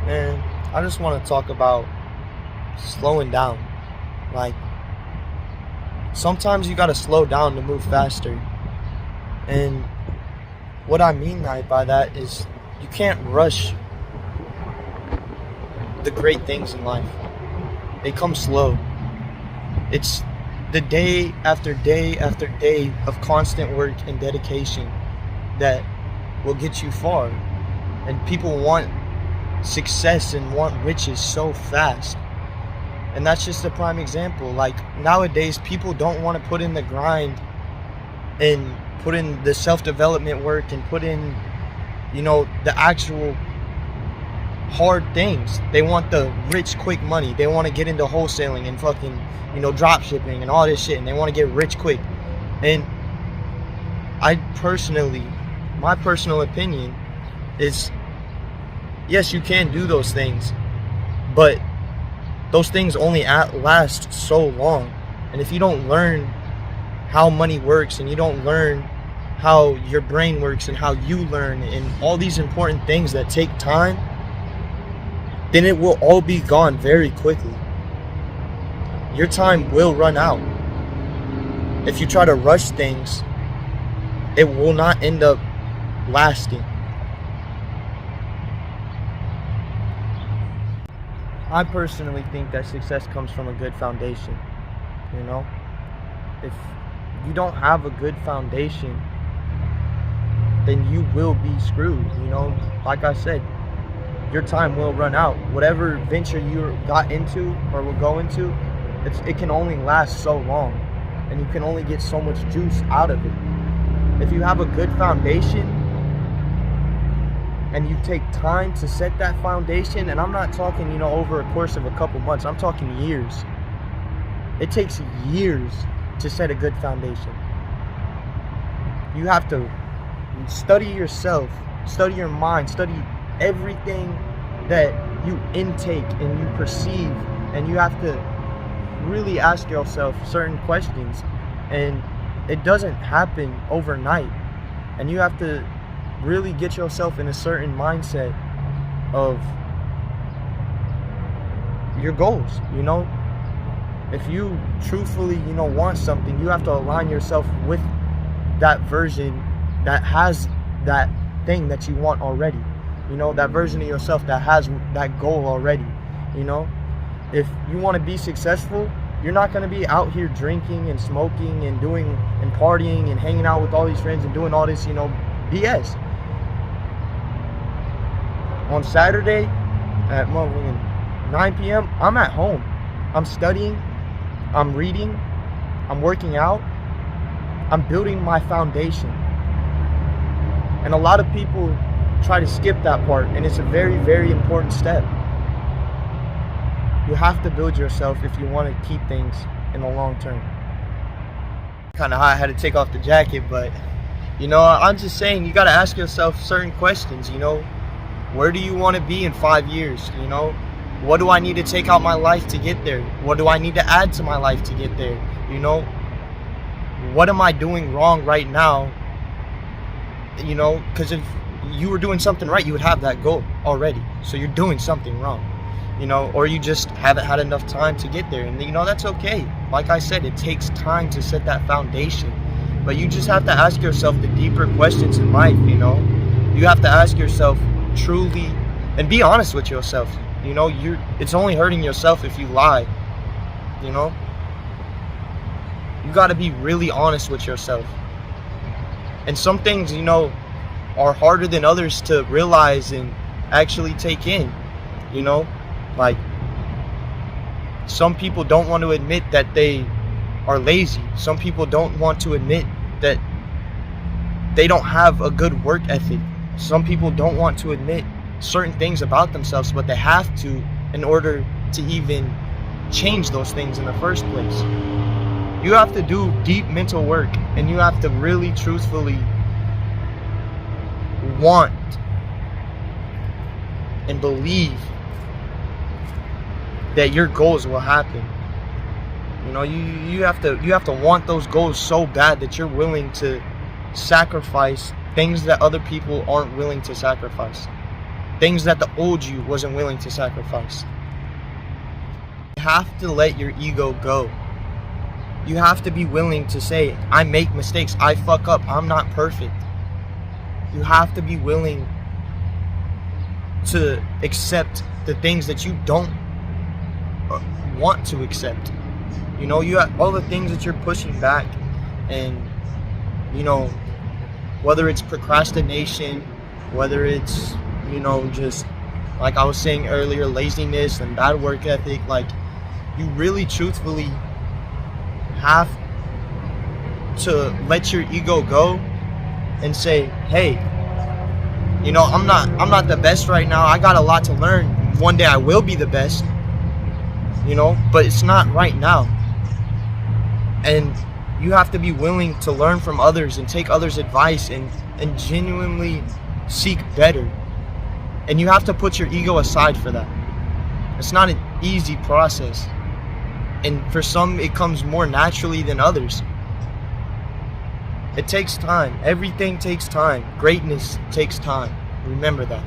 And I just want to talk about slowing down. Like, sometimes you got to slow down to move faster. And what I mean by that is you can't rush the great things in life. They come slow. It's the day after day after day of constant work and dedication that will get you far. And people want success and want riches so fast. And that's just a prime example. Like, nowadays, people don't want to put in the grind and put in the self-development work and put in, the actual hard things. They want the rich, quick money. They want to get into wholesaling and fucking, drop shipping and all this shit. And they want to get rich quick. And my personal opinion is, yes, you can do those things, but those things only last so long. And if you don't learn how money works, and you don't learn how your brain works and how you learn and all these important things that take time, then it will all be gone very quickly. Your time will run out. If you try to rush things, it will not end up lasting. I personally think that success comes from a good foundation. If you don't have a good foundation, then you will be screwed. Like I said, your time will run out. Whatever venture you got into or will go into, it can only last so long, and you can only get so much juice out of it. If you have a good foundation and you take time to set that foundation, and I'm not talking, over a course of a couple months, I'm talking years. It takes years to set a good foundation. You have to study yourself, study your mind, study everything that you intake and you perceive, and you have to really ask yourself certain questions. And it doesn't happen overnight, and you have to really get yourself in a certain mindset of your goals. If you truthfully want something, you have to align yourself with that version that has that thing that you want already. That version of yourself that has that goal already. If you want to be successful, you're not going to be out here drinking and smoking and doing and partying and hanging out with all these friends and doing all this, BS. On Saturday at 9 p.m., I'm at home. I'm studying, I'm reading, I'm working out, I'm building my foundation. And a lot of people try to skip that part, and it's a very, very important step. You have to build yourself if you want to keep things in the long term. Kind of hot, I had to take off the jacket, but I'm just saying, you got to ask yourself certain questions. Where do you want to be in 5 years? What do I need to take out my life to get there? What do I need to add to my life to get there? What am I doing wrong right now? Because if you were doing something right, you would have that goal already. So you're doing something wrong, or you just haven't had enough time to get there. And that's okay. Like I said, it takes time to set that foundation. But you just have to ask yourself the deeper questions in life. You have to ask yourself truly and be honest with yourself. It's only hurting yourself if you lie. You got to be really honest with yourself. And some things, are harder than others to realize and actually take in. Like, some people don't want to admit that they are lazy. Some people don't want to admit that they don't have a good work ethic. Some people don't want to admit certain things about themselves, but they have to in order to even change those things in the first place. You have to do deep mental work, and you have to really truthfully want and believe that your goals will happen. You have to want those goals so bad that you're willing to sacrifice things that other people aren't willing to sacrifice. things that the old you wasn't willing to sacrifice. You have to let your ego go. You have to be willing to say, I make mistakes, I fuck up, I'm not perfect. You have to be willing to accept the things that you don't want to accept. You know, you have all the things that you're pushing back, and you know, whether it's procrastination, whether it's, you know, just like I was saying earlier, laziness and bad work ethic, like, you really truthfully have to let your ego go and say, hey, you know, I'm not the best right now. I got a lot to learn. One day I will be the best, you know, but it's not right now. And you have to be willing to learn from others and take others' advice and genuinely seek better. And you have to put your ego aside for that. It's not an easy process. And for some, it comes more naturally than others. It takes time. Everything takes time. Greatness takes time. Remember that.